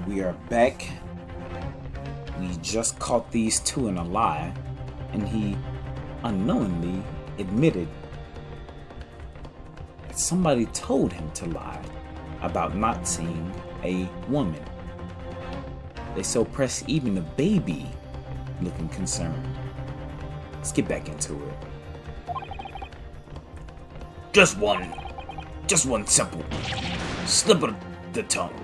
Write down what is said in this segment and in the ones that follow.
we are back. We just caught these two in a lie, and he unknowingly admitted that somebody told him to lie about not seeing a woman. They so pressed even the baby looking concerned. Let's get back into it. Just one simple slip of the tongue.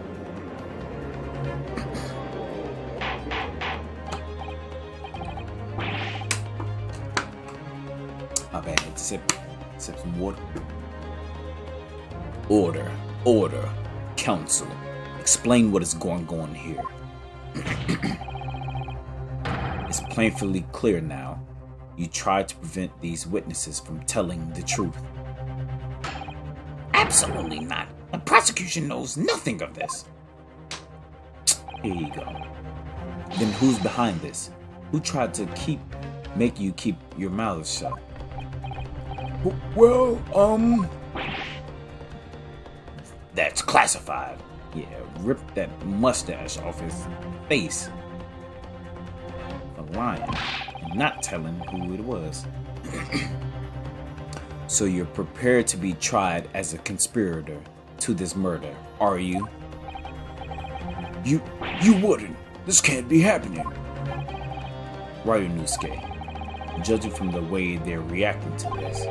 My bad, sip some water. Order, counsel. Explain what is going on here. It's painfully clear now. You tried to prevent these witnesses from telling the truth. Absolutely not. The prosecution knows nothing of this. Here you go. Then who's behind this? Who tried to make you keep your mouth shut? Well, that's classified. Yeah, rip that mustache off his face. For lying, not telling who it was. So you're prepared to be tried as a conspirator to this murder, are you? You wouldn't. This can't be happening. Ryunosuke, judging from the way they're reacting to this,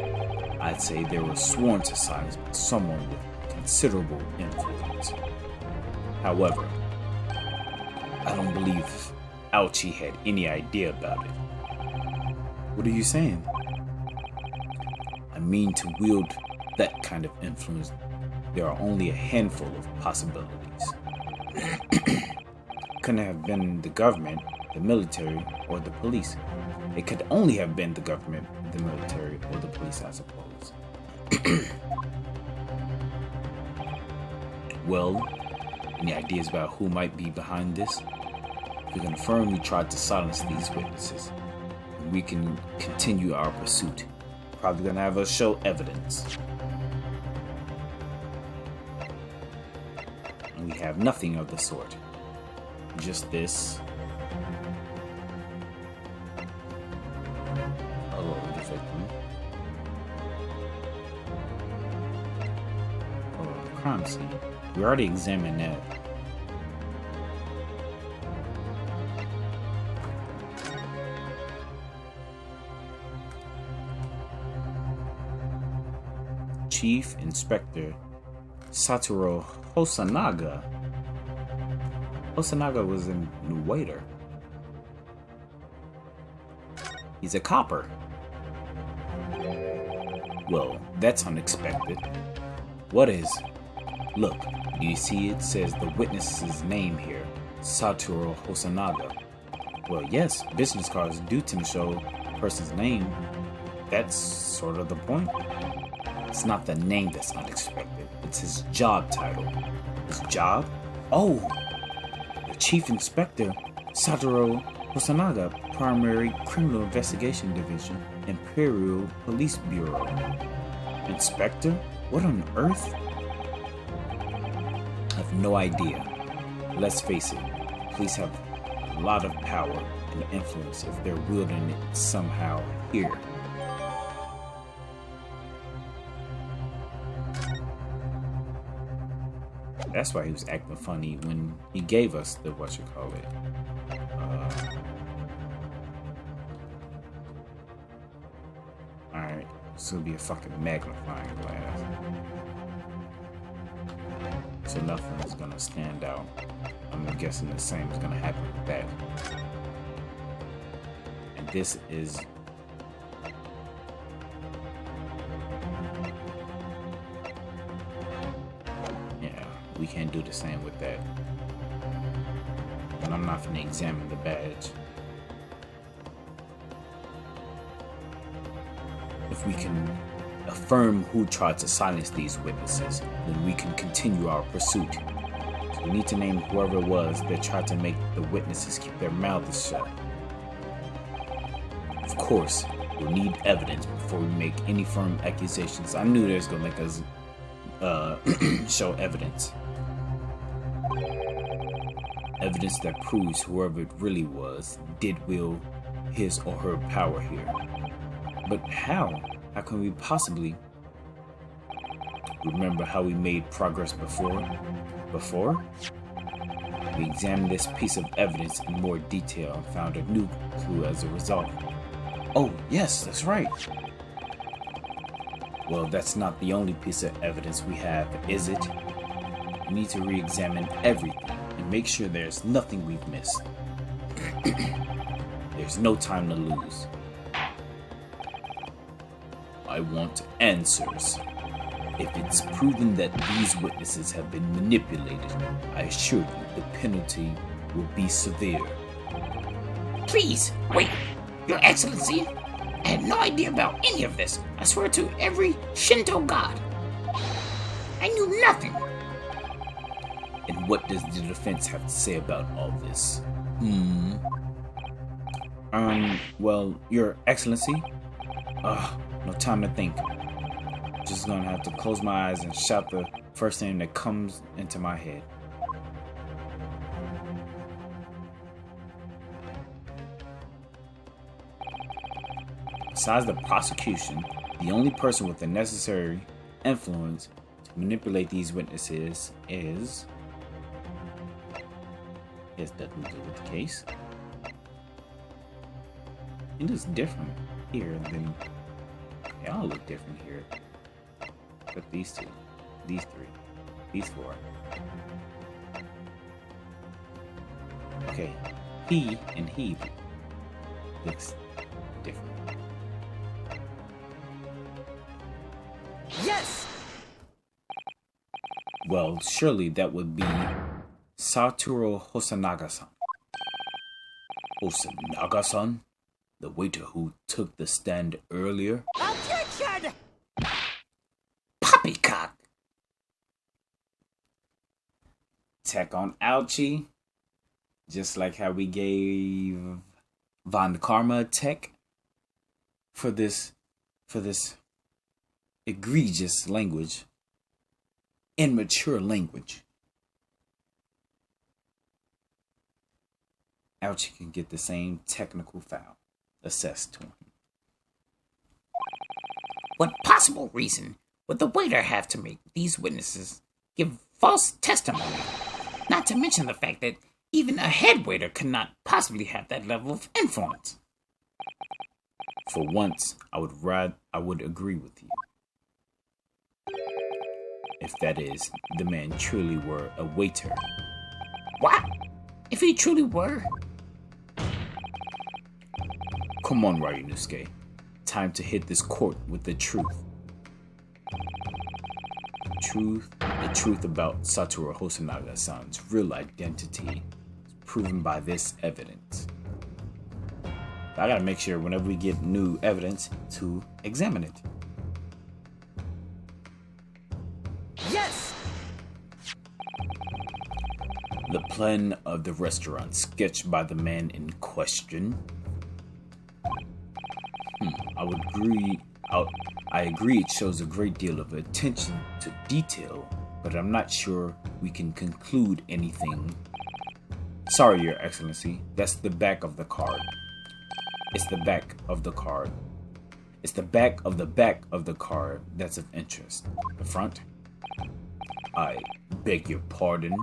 I'd say they were sworn to silence by someone with considerable influence. However, I don't believe Ouchie had any idea about it. What are you saying? I mean, to wield that kind of influence, there are only a handful of possibilities. Couldn't have been the government, the military, or the police. It could only have been the government, the military, or the police, I suppose. Well, any ideas about who might be behind this? We confirm we tried to silence these witnesses. We can continue our pursuit. Probably gonna have us show evidence. And we have nothing of the sort. Just this. Hello, the victim. Oh, the crime scene. We already examined that. Chief Inspector Satoru Hosanaga. Hosanaga was a waiter. He's a copper. Well, that's unexpected. What is? Look, do you see it says the witness's name here, Satoru Hosanaga? Well, yes, business cards do tend to show the person's name. That's sort of the point. It's not the name that's unexpected. It's his job title. His job? Oh! The Chief Inspector, Satoru Hosanaga, Primary Criminal Investigation Division, Imperial Police Bureau. Inspector? What on earth? I have no idea. Let's face it, police have a lot of power and influence if they're wielding it somehow here. That's why he was acting funny when he gave us the whatchamacallit. Alright, this will be a fucking magnifying glass. So nothing's gonna stand out. I'm guessing the same is gonna happen with that. And this is... we can't do the same with that. And I'm not gonna examine the badge. If we can affirm who tried to silence these witnesses, then we can continue our pursuit. So we need to name whoever it was that tried to make the witnesses keep their mouths shut. Of course, we'll need evidence before we make any firm accusations. I knew they was gonna make us show evidence. Evidence that proves whoever it really was did wield his or her power here. But how? How can we possibly remember how we made progress before? We examined this piece of evidence in more detail and found a new clue as a result. Oh, yes, that's right. Well, that's not the only piece of evidence we have, is it? We need to re-examine everything and make sure there's nothing we've missed. There's no time to lose. I want answers. If it's proven that these witnesses have been manipulated, I assure you the penalty will be severe. Please, wait. Your Excellency, I had no idea about any of this. I swear to every Shinto god. I knew nothing. And what does the defense have to say about all this? Well, Your Excellency, no time to think. Just gonna have to close my eyes and shout the first name that comes into my head. Besides the prosecution, the only person with the necessary influence to manipulate these witnesses is... Yes, that would do with the case. It is different here than... They all look different here. But these two, these three, these four. Okay, he and he looks different. Yes! Well, surely that would be Satoru Hosanaga-san. Hosanaga-san? The waiter who took the stand earlier? Objection! Poppycock! Tech on Ouchie. Just like how we gave Von Karma tech for this egregious language. Immature language. Ouchie can get the same technical foul assessed to him. What possible reason would the waiter have to make these witnesses give false testimony? Not to mention the fact that even a head waiter could not possibly have that level of influence. For once, I would agree with you. If that is, the man truly were a waiter. What? If he truly were? Come on, Ryunosuke. Time to hit this court with the truth. The truth about Satoru Hosanaga-san's real identity is proven by this evidence. I gotta make sure whenever we get new evidence to examine it. Yes! The plan of the restaurant sketched by the man in question. I agree it shows a great deal of attention to detail, but I'm not sure we can conclude anything. Sorry, Your Excellency, that's the back of the card. It's the back of the card. It's the back of the card that's of interest. The front? I beg your pardon.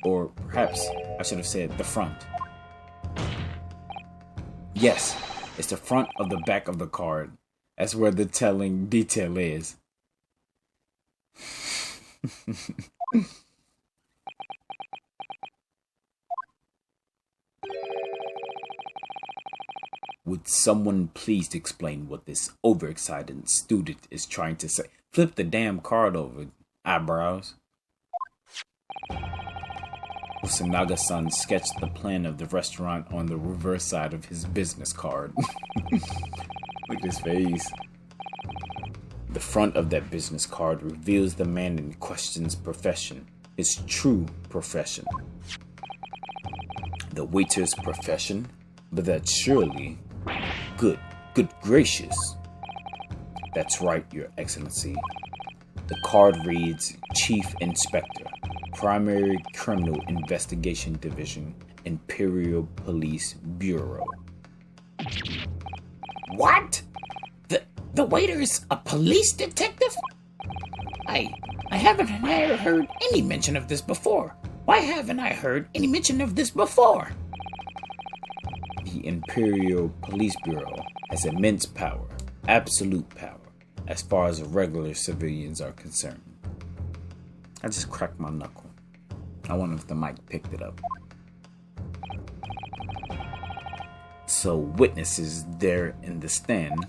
Or perhaps I should have said the front. Yes, it's the front of the back of the card. That's where the telling detail is. Would someone please explain what this overexcited student is trying to say? Flip the damn card over, eyebrows. Hosanaga-san sketched the plan of the restaurant on the reverse side of his business card. Look at his face. The front of that business card reveals the man in question's profession, his true profession. The waiter's profession? But that's surely... Good gracious. That's right, Your Excellency. The card reads Chief Inspector, Primary Criminal Investigation Division, Imperial Police Bureau. What? The waiter is a police detective? I haven't heard any mention of this before. Why haven't I heard any mention of this before? The Imperial Police Bureau has immense power, absolute power, as far as regular civilians are concerned. I just cracked my knuckle. I wonder if the mic picked it up. So witnesses there in the stand.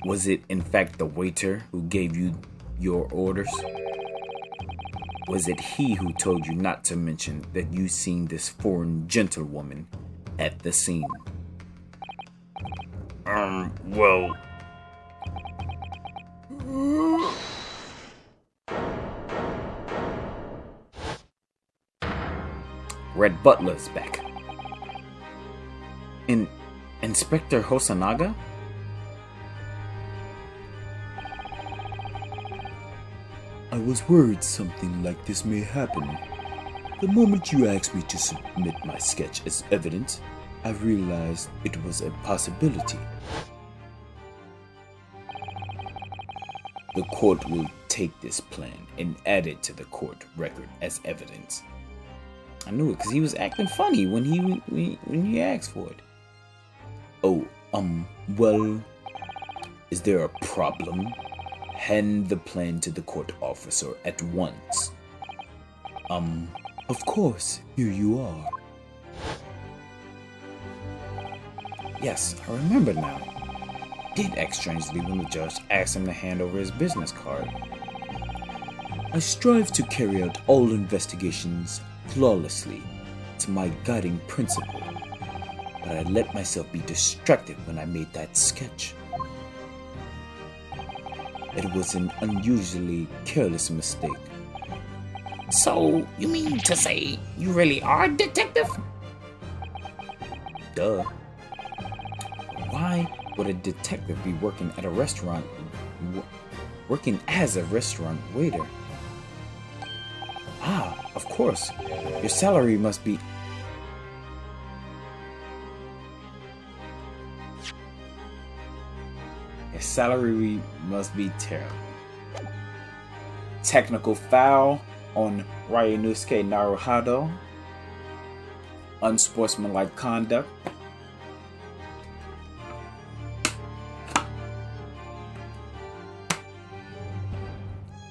Was it in fact the waiter who gave you your orders? Was it he who told you not to mention that you seen this foreign gentlewoman at the scene? Well... Red Butler's back. Inspector Hosanaga? I was worried something like this may happen. The moment you asked me to submit my sketch as evidence, I realized it was a possibility. The court will take this plan and add it to the court record as evidence. I knew it because he was acting funny when you asked for it. Oh, well, is there a problem? Hand the plan to the court officer at once. Of course, here you are. Yes, I remember now. Did act strangely when the judge asked him to hand over his business card. I strive to carry out all investigations flawlessly. It's my guiding principle. But I let myself be distracted when I made that sketch. It was an unusually careless mistake. So, you mean to say you really are a detective? Duh. Why would a detective be working at a restaurant, working as a restaurant waiter? Ah, of course. Your salary must be... Your salary must be terrible. Technical foul on Ryunosuke Naruhado. Unsportsmanlike conduct.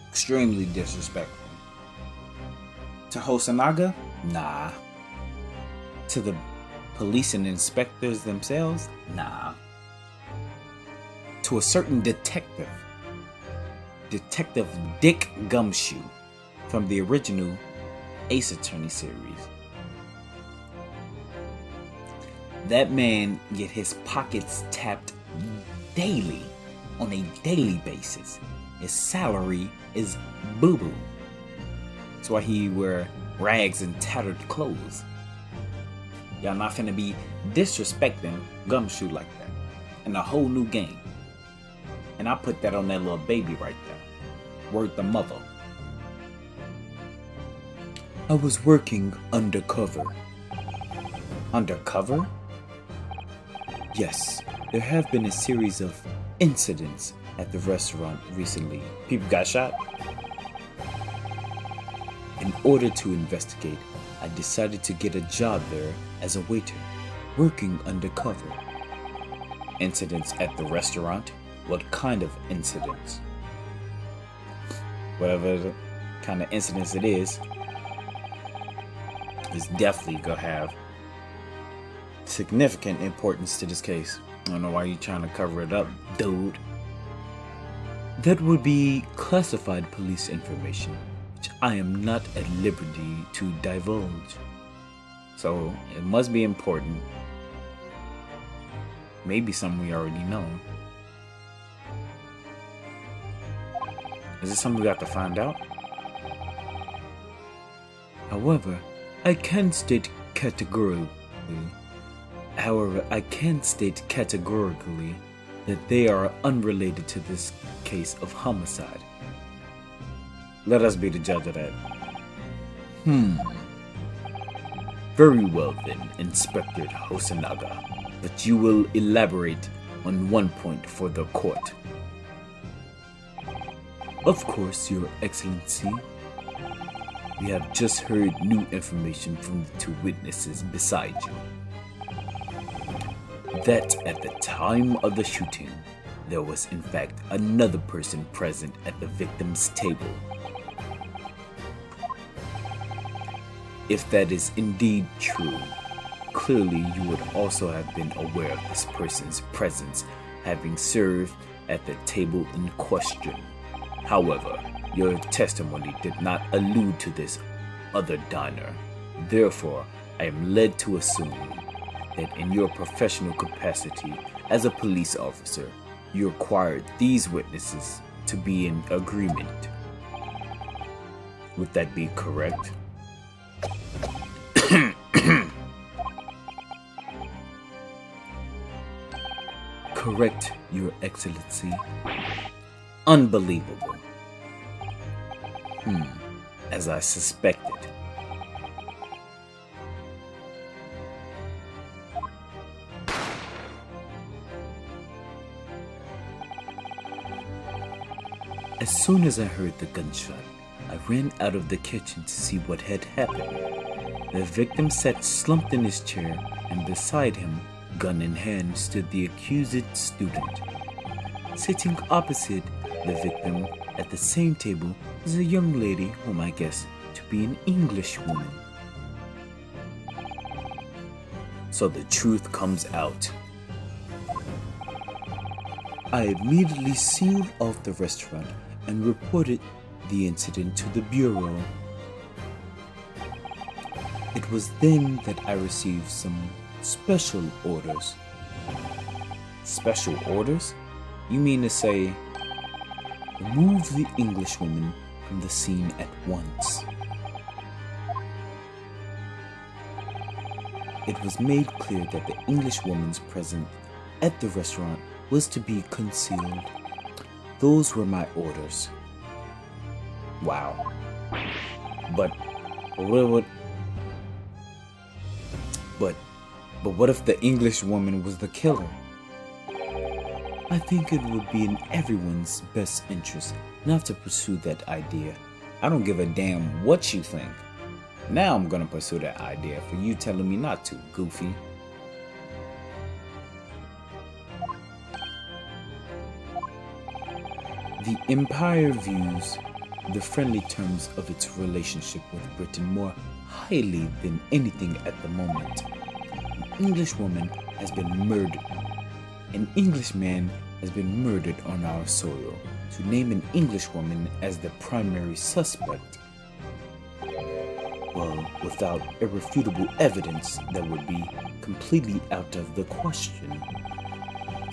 Extremely disrespectful. To Hosanaga? Nah. To the police and inspectors themselves? Nah. To a certain detective, Detective Dick Gumshoe, from the original Ace Attorney series. That man get his pockets tapped daily, on a daily basis. His salary is boo-boo. That's why he wear rags and tattered clothes. Y'all not finna be disrespecting Gumshoe like that. In a whole new game. And I put that on that little baby right there. Word the mother. I was working undercover. Undercover? Yes, there have been a series of incidents at the restaurant recently. People got shot? In order to investigate, I decided to get a job there as a waiter, working undercover. Incidents at the restaurant? What kind of incidents? Whatever kind of incidents it is, it's definitely gonna have significant importance to this case. I don't know why you're trying to cover it up, dude. That would be classified police information, which I am not at liberty to divulge. So it must be important. Maybe something we already know. Is this something we got to find out? However, I can state categorically that they are unrelated to this case of homicide. Let us be the judge of that. Very well then, Inspector Hosonaga. But you will elaborate on one point for the court. Of course, Your Excellency. We have just heard new information from the two witnesses beside you. That at the time of the shooting, there was in fact another person present at the victim's table. If that is indeed true, clearly you would also have been aware of this person's presence, having served at the table in question. However, your testimony did not allude to this other diner. Therefore, I am led to assume that in your professional capacity as a police officer, you required these witnesses to be in agreement. Would that be correct? Correct, Your Excellency. Unbelievable. As I suspected. As soon as I heard the gunshot, I ran out of the kitchen to see what had happened. The victim sat slumped in his chair, and beside him, gun in hand, stood the accused student. Sitting opposite the victim at the same table was a young lady whom I guessed to be an English woman. So the truth comes out. I immediately sealed off the restaurant and reported the incident to the bureau. It was then that I received some special orders. Special orders? You mean to say, remove the Englishwoman from the scene at once. It was made clear that the Englishwoman's presence at the restaurant was to be concealed. Those were my orders. wow. But what? But what if the English woman was the killer? I think it would be in everyone's best interest not to pursue that idea. I don't give a damn what you think. Now I'm gonna pursue that idea for you telling me not to, Goofy. The Empire views the friendly terms of its relationship with Britain more highly than anything at the moment. An Englishwoman has been murdered. An Englishman has been murdered on our soil. To name an Englishwoman as the primary suspect, well, without irrefutable evidence, that would be completely out of the question.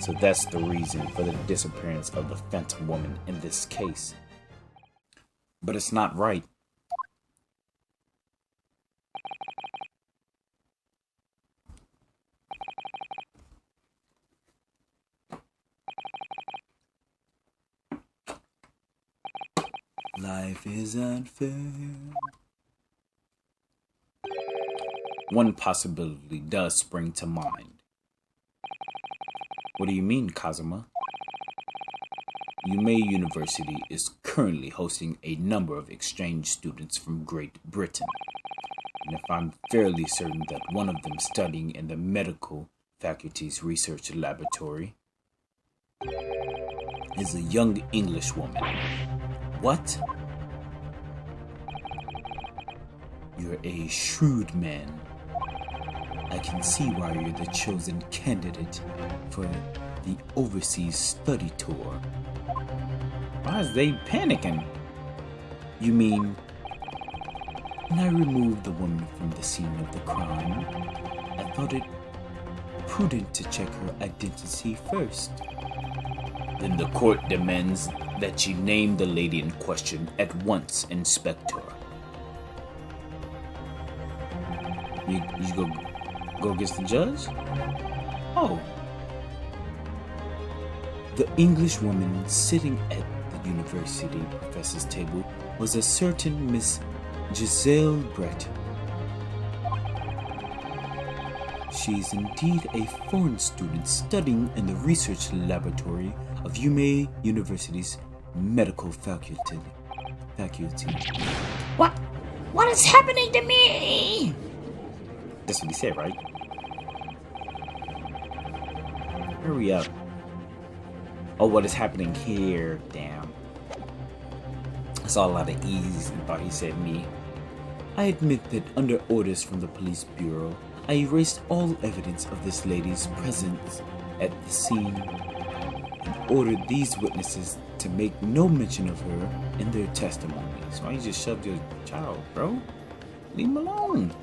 So that's the reason for the disappearance of the Phantom Woman in this case. But it's not right. Life is unfair. One possibility does spring to mind. What do you mean, Kazuma? Yume University is currently hosting a number of exchange students from Great Britain. And if I'm fairly certain that one of them studying in the medical faculty's research laboratory is a young English woman. What? You're a shrewd man. I can see why you're the chosen candidate for the overseas study tour. Why is they panicking? You mean, when I removed the woman from the scene of the crime, I thought it prudent to check her identity first. Then the court demands that you name the lady in question at once, Inspector. You go against the judge? Oh. The English woman sitting at the university professor's table was a certain Miss Giselle Brett. She is indeed a foreign student studying in the research laboratory of Yume University's medical faculty. What is happening to me? That's what he said, right? Hurry up. Oh, what is happening here? Damn. I saw a lot of E's and thought he said me. I admit that under orders from the police bureau, I erased all evidence of this lady's presence at the scene and ordered these witnesses to make no mention of her in their testimonies. Why you just shoved your child, bro? Leave him alone.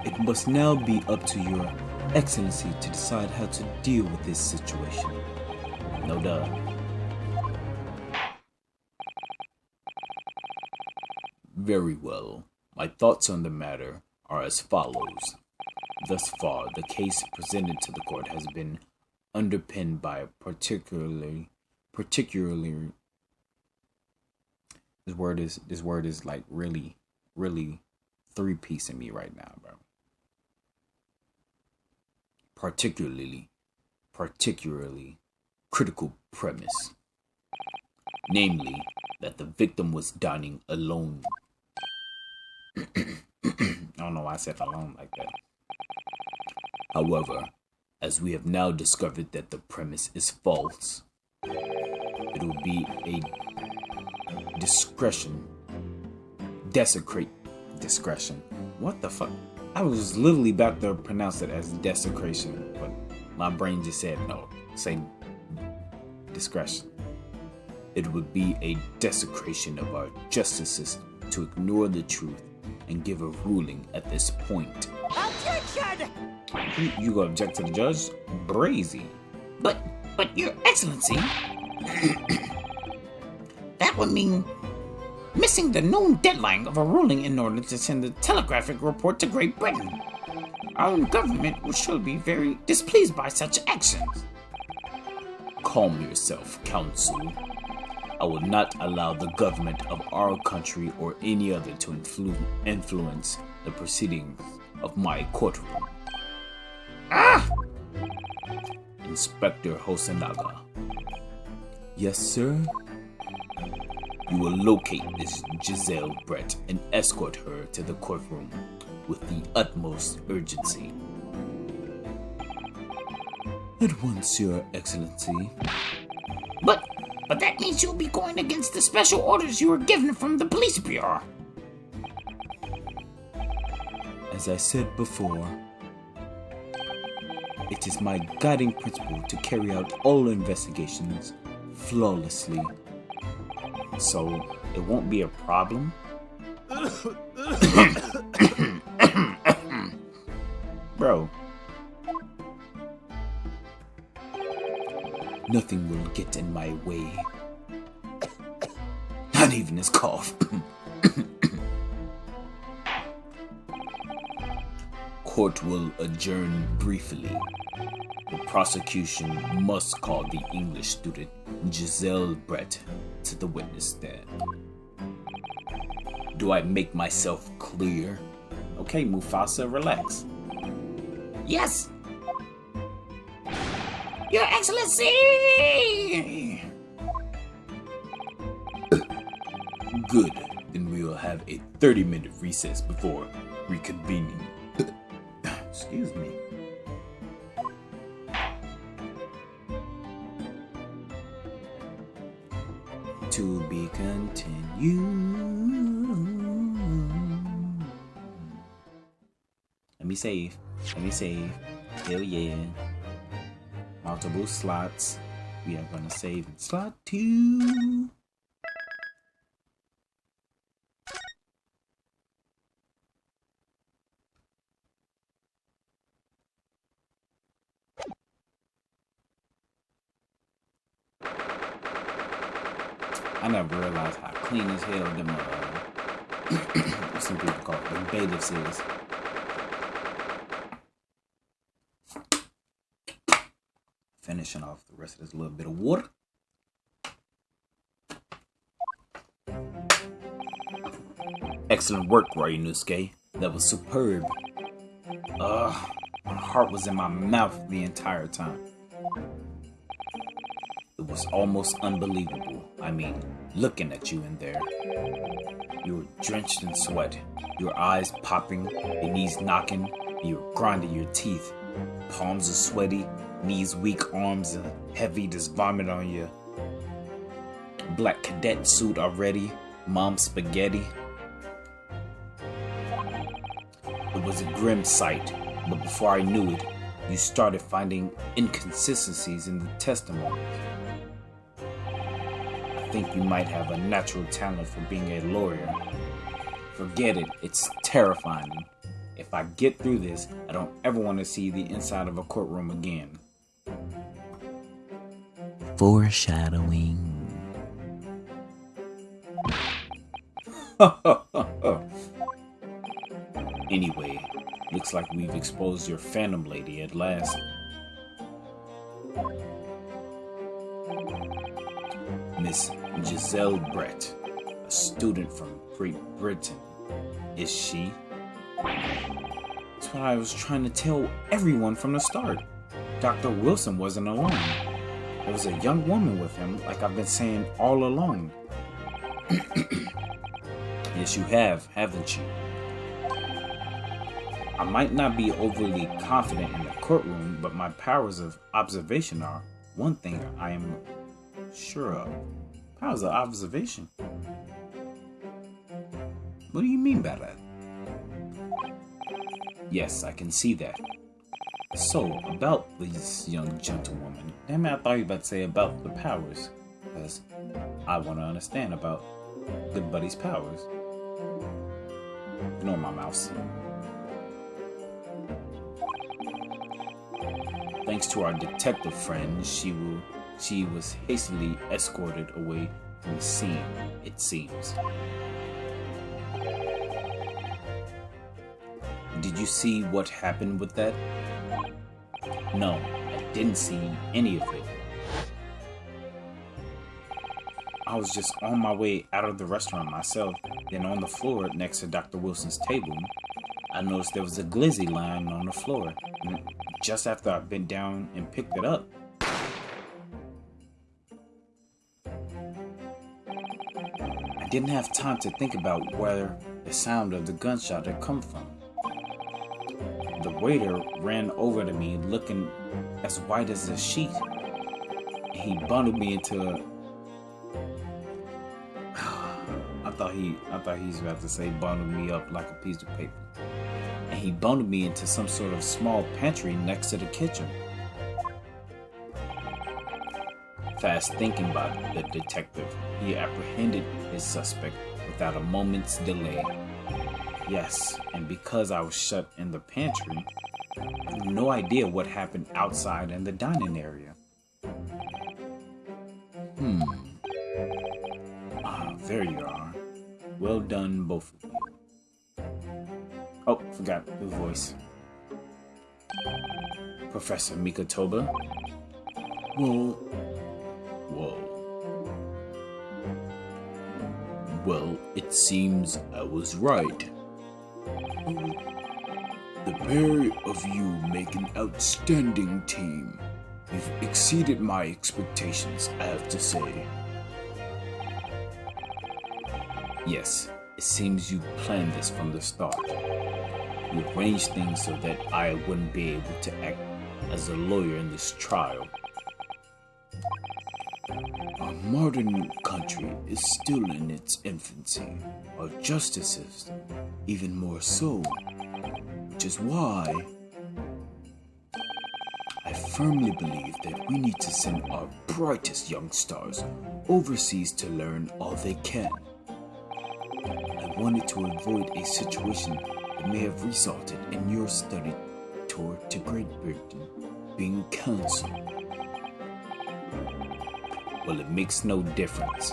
It must now be up to your excellency to decide how to deal with this situation. No duh. Very well. My thoughts on the matter are as follows. Thus far, the case presented to the court has been underpinned by a particularly this word is like really three-piecing me right now, bro. particularly critical premise, namely that the victim was dining alone. I don't know why I said alone like that. However, as we have now discovered that the premise is false, it will be a desecrate discretion. What the fuck? I was literally about to pronounce it as desecration, but my brain just said no. Say discretion. It would be a desecration of our justice system to ignore the truth and give a ruling at this point. Objection! You gonna object to the judge? Brazy. But Your Excellency, that would mean missing the known deadline of a ruling in order to send a telegraphic report to Great Britain. Our government will surely be very displeased by such actions. Calm yourself, counsel. I will not allow the government of our country or any other to influence the proceedings of my courtroom. Ah! Inspector Hosonaga. Yes, sir? You will locate this Giselle Brett and escort her to the courtroom with the utmost urgency. At once, Your Excellency. But that means you'll be going against the special orders you were given from the police bureau. As I said before, it is my guiding principle to carry out all investigations flawlessly. So it won't be a problem? Bro. Nothing will get in my way. Not even his cough. Court will adjourn briefly. The prosecution must call the English student Giselle Brett to the witness stand. Do I make myself clear? Okay, Mufasa, relax. Yes! Your Excellency! Good. Then we will have a 30-minute recess before reconvening. Excuse me. To be continued. Let me save. Hell yeah. Multiple slots. We are gonna save in slot 2. I never realized how clean as hell them some people call it them bailiffs is. Finishing off the rest of this little bit of water. Excellent work, Ryunosuke. That was superb. My heart was in my mouth the entire time. It was almost unbelievable. I mean, looking at you in there. You were drenched in sweat, your eyes popping, your knees knocking, and you were grinding your teeth. Palms are sweaty, knees weak, arms are heavy, just vomit on you. Black cadet suit already, mom spaghetti. It was a grim sight, but before I knew it, you started finding inconsistencies in the testimonies. I think you might have a natural talent for being a lawyer. Forget it, it's terrifying. If I get through this, I don't ever want to see the inside of a courtroom again. Foreshadowing. Anyway, looks like we've exposed your Phantom Lady at last. Miss Giselle Brett, a student from Great Britain. Is she? That's what I was trying to tell everyone from the start. Dr. Wilson wasn't alone. There was a young woman with him, like I've been saying all along. Yes, you have, haven't you? I might not be overly confident in the courtroom, but my powers of observation are one thing I am sure of. Powers of observation? What do you mean by that? Yes, I can see that. So, about these young gentlewomen, damn it, I thought you were about to say about the powers, because I want to understand about Good Buddy's powers. Ignore my mouse. Thanks to our detective friend, she was hastily escorted away from the scene, it seems. Did you see what happened with that? No, I didn't see any of it. I was just on my way out of the restaurant myself, then on the floor next to Dr. Wilson's table, I noticed there was a glizzy lying on the floor. And just after I bent down and picked it up, I didn't have time to think about where the sound of the gunshot had come from. The waiter ran over to me looking as white as a sheet. He bundled me into a... I thought he was about to say bundled me up like a piece of paper. And he bundled me into some sort of small pantry next to the kitchen. Fast thinking by the detective, he apprehended his suspect without a moment's delay. Yes, and because I was shut in the pantry, I have no idea what happened outside in the dining area. There you are. Well done, both of you. Oh, forgot the voice. Professor Mikotoba? Well, it seems I was right. The pair of you make an outstanding team. You've exceeded my expectations, I have to say. Yes, it seems you planned this from the start. You arranged things so that I wouldn't be able to act as a lawyer in this trial. Our modern country is still in its infancy. Our justice system, even more so. Which is why I firmly believe that we need to send our brightest young stars overseas to learn all they can. I wanted to avoid a situation that may have resulted in your study tour to Great Britain being cancelled. Well, it makes no difference,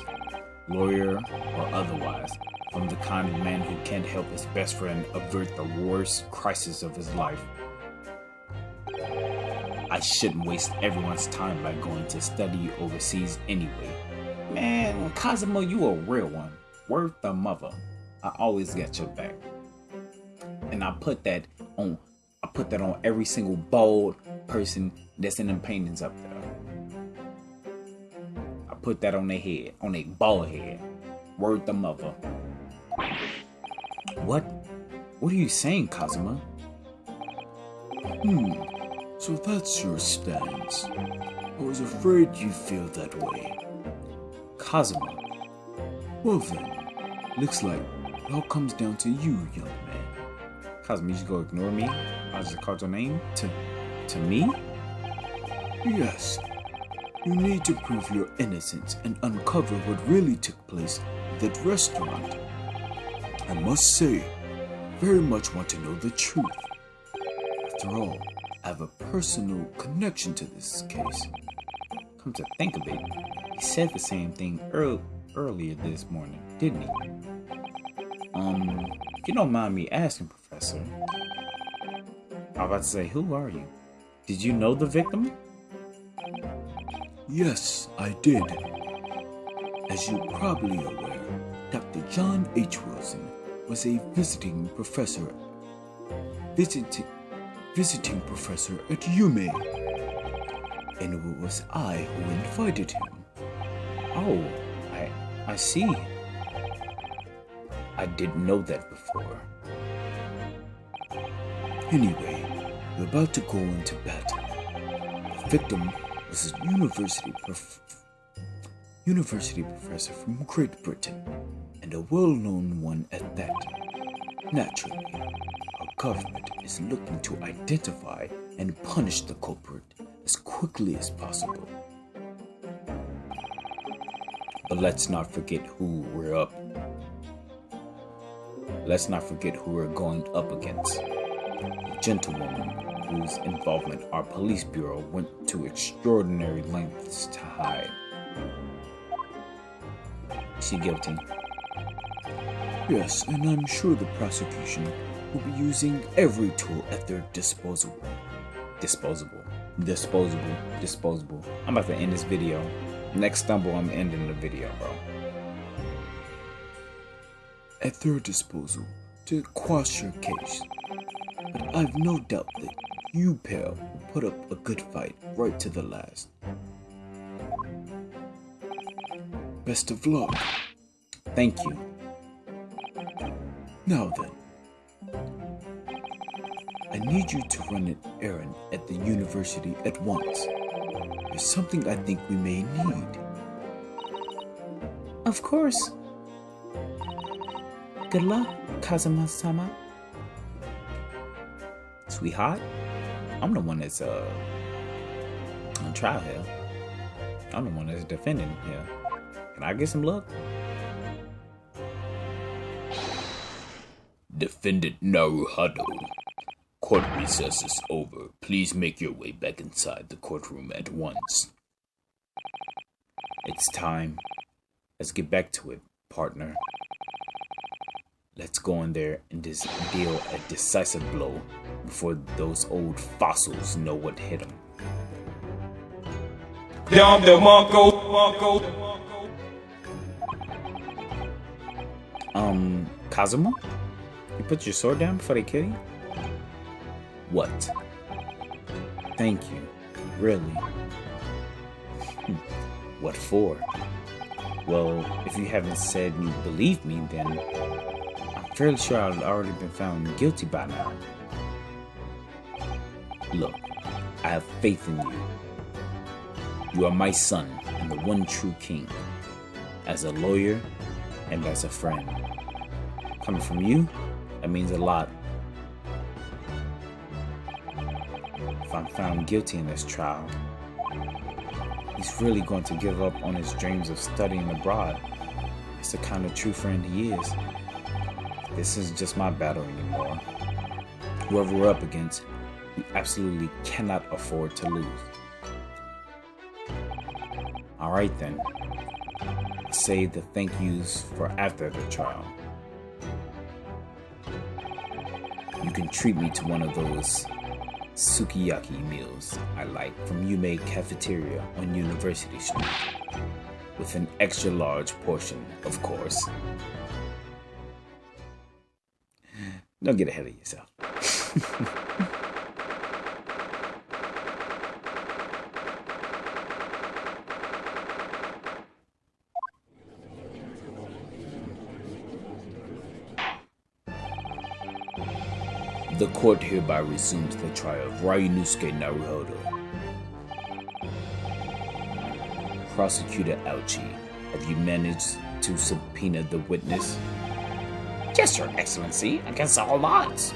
lawyer or otherwise, from the kind of man who can't help his best friend avert the worst crisis of his life. I shouldn't waste everyone's time by going to study overseas anyway. Man, Kazuma, you a real one. Worth the mother. I always got your back. And I put that on every single bald person that's in them paintings up there. I put that on their head, on their bald head. Word the mother. What are you saying, Kazuma? So that's your stance. I was afraid you feel that way. Kazuma. Well then, looks like it all comes down to you, young man. Kazuma, you just go ignore me? I just called your name? To me? Yes. You need to prove your innocence and uncover what really took place at that restaurant. I must say, very much want to know the truth. After all, I have a personal connection to this case. Come to think of it, he said the same thing earlier this morning, didn't he? If you don't mind me asking, Professor. I was about to say, who are you? Did you know the victim? Yes, I did. As you're probably aware, Dr. John H. Wilson was a visiting professor at UMA. And it was I who invited him. Oh, I see. I didn't know that before. Anyway, we're about to go into battle. The victim was a university professor from Great Britain, and a well-known one at that. Naturally, our government is looking to identify and punish the culprit as quickly as possible. But let's not forget who we're going up against. A gentlewoman whose involvement our police bureau went to extraordinary lengths to hide. Is she guilty? Yes, and I'm sure the prosecution will be using every tool at their disposal. Disposable. I'm about to end this video. Next stumble, I'm ending the video, bro. At their disposal to quash your case. But I've no doubt that you, pal, will put up a good fight right to the last. Best of luck. Thank you. Now then, I need you to run an errand at the university at once. There's something I think we may need. Of course. Good luck, Kazuma-sama. Sweetheart, I'm the one that's on trial here. I'm the one that's defending here. Can I get some luck? Defendant Naruhado. Court recess is over. Please make your way back inside the courtroom at once. It's time. Let's get back to it, partner. Let's go in there and just deal a decisive blow before those old fossils know what hit them. Down Demarcos. Kazuma? You put your sword down before they kill you? What? Thank you. Really? What for? Well, if you haven't said you believe me, then I'm fairly sure I've already been found guilty by now. Look, I have faith in you. You are my son and the one true king. As a lawyer and as a friend. Coming from you, that means a lot. If I'm found guilty in this trial, he's really going to give up on his dreams of studying abroad. It's the kind of true friend he is. This isn't just my battle anymore. Whoever we're up against, we absolutely cannot afford to lose. Alright then. Save the thank yous for after the trial. You can treat me to one of those sukiyaki meals I like from Yume Cafeteria on University Street. With an extra large portion, of course. Don't get ahead of yourself. The court hereby resumes the trial of Ryunosuke Naruhodo. Prosecutor Ouchi, have you managed to subpoena the witness? Yes, Your Excellency, against all odds.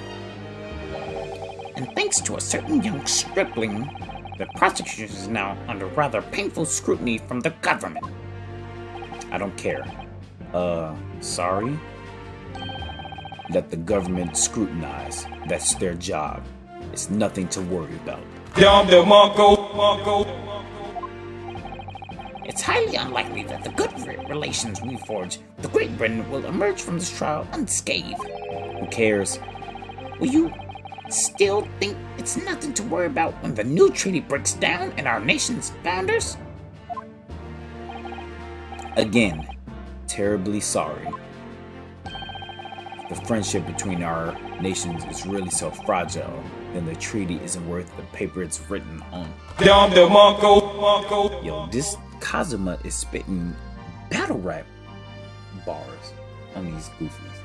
And thanks to a certain young stripling, the prosecution is now under rather painful scrutiny from the government. I don't care. Sorry? Let the government scrutinize. That's their job. It's nothing to worry about. Down Demarcos. It's highly unlikely that the good relations we forge with Great Britain will emerge from this trial unscathed. Who cares? Will you still think it's nothing to worry about when the new treaty breaks down and our nation's founders? Again, terribly sorry. If the friendship between our nations is really so fragile, then the treaty isn't worth the paper it's written on. Down Demarcos. Yo, this Kazuma is spitting battle rap bars on these goofies.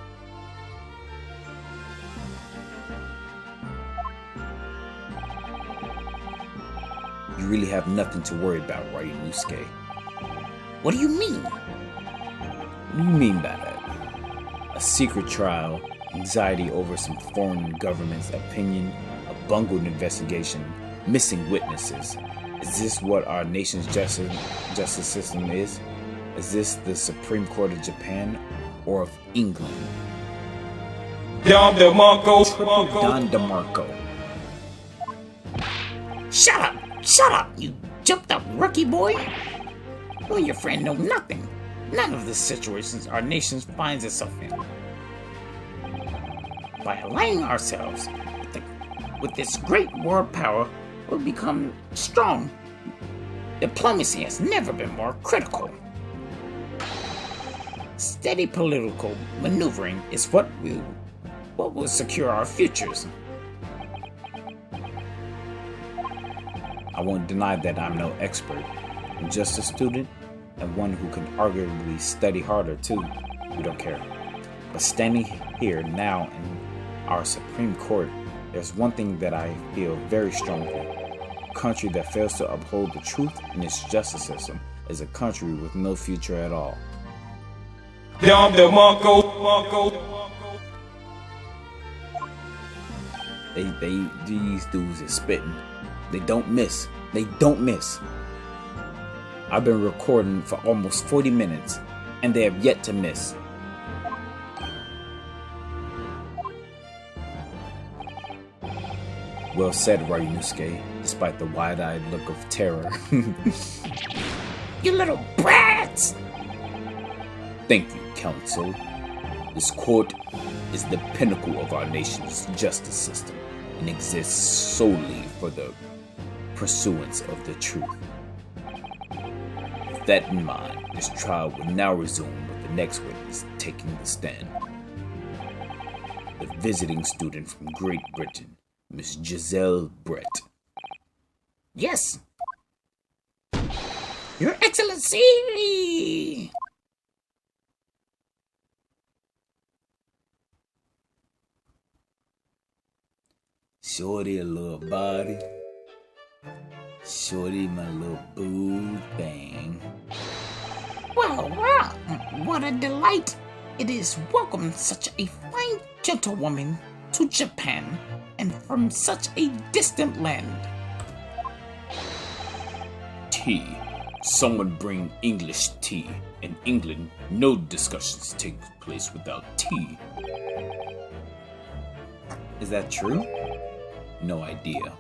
You really have nothing to worry about, Ryunosuke. What do you mean? What do you mean by that? A secret trial, anxiety over some foreign government's opinion, a bungled investigation, missing witnesses. Is this what our nation's justice system is? Is this the Supreme Court of Japan or of England? Down Demarcos. Don DeMarco. Shut up! Shut up, you jumped up rookie boy! You and your friend know nothing. None of the situations our nation finds itself in. By aligning ourselves with this great world power, we'll become strong. Diplomacy has never been more critical. Steady political maneuvering is what will secure our futures. I won't deny that I'm no expert. I'm just a student and one who can arguably study harder too. We don't care. But standing here now in our Supreme Court, there's one thing that I feel very strongly. A country that fails to uphold the truth in its justice system is a country with no future at all. Down Demarcos. These dudes is spitting. They don't miss. They don't miss. I've been recording for almost 40 minutes, and they have yet to miss. Well said, Ryunosuke, despite the wide-eyed look of terror. You little brats! Thank you, Counsel. This court is the pinnacle of our nation's justice system and exists solely for the pursuance of the truth. With that in mind, this trial will now resume with the next witness taking the stand. The visiting student from Great Britain, Miss Giselle Brett. Yes. Your Excellency! Shorty a little body. Shorty my little boo thing. Well, what a delight it is welcome such a fine gentlewoman to Japan and from such a distant land. Tea. Someone bring English tea. In England, no discussions take place without tea. Is that true? No idea.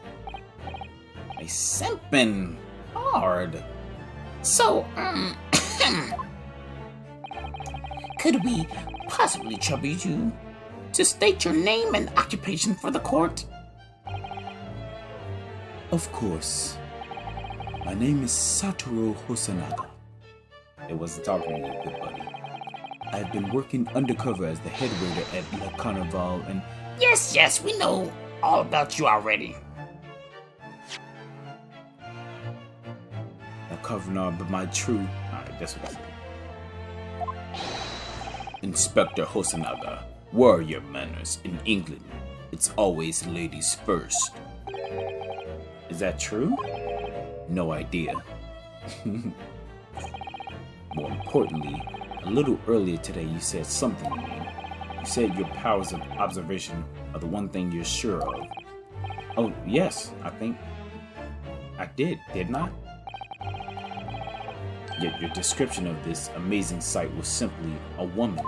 I simpin' hard. So, could we possibly trouble you to state your name and occupation for the court? Of course. My name is Satoru Hosonaga. It wasn't talking to you, good buddy. I've been working undercover as the head waiter at Le Carnival, and Yes, we know all about you already. Le Carnival, but my true. Alright, that's what I said. Inspector Hosonaga, where are your manners? In England, it's always ladies first. Is that true? No idea. More importantly, a little earlier today you said something to me. You said your powers of observation are the one thing you're sure of. Oh, yes, I think I didn't I? Yet your description of this amazing sight was simply a woman.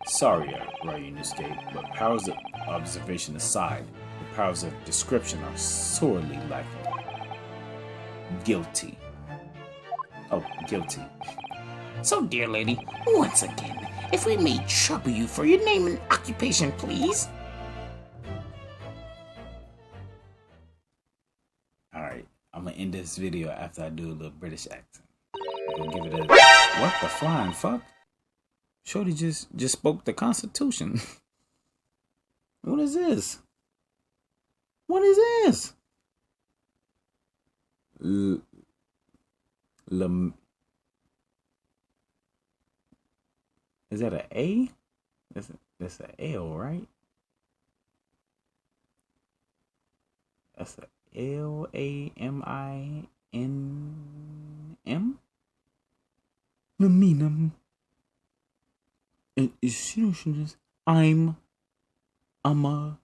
Sorry, Ryunosuke, but powers of observation aside, the powers of description are sorely lacking. Guilty. Oh, guilty. So, dear lady, once again, if we may trouble you for your name and occupation, please. Alright, I'm gonna end this video after I do a little British accent. I'm gonna give it a... What the flying fuck? Shorty just spoke the Constitution. What is this? What is this? Is that an A? That's an L, right? That's a Laminum. Laminum. I'm a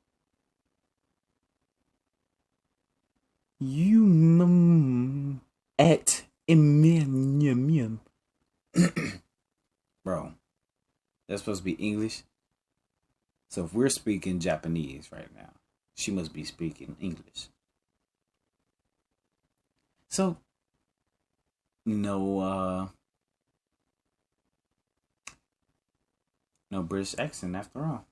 you at imium. Bro, that's supposed to be English. So if we're speaking Japanese right now, she must be speaking English. So, no British accent after all.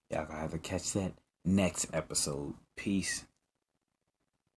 Y'all gonna have to catch that next episode. Peace.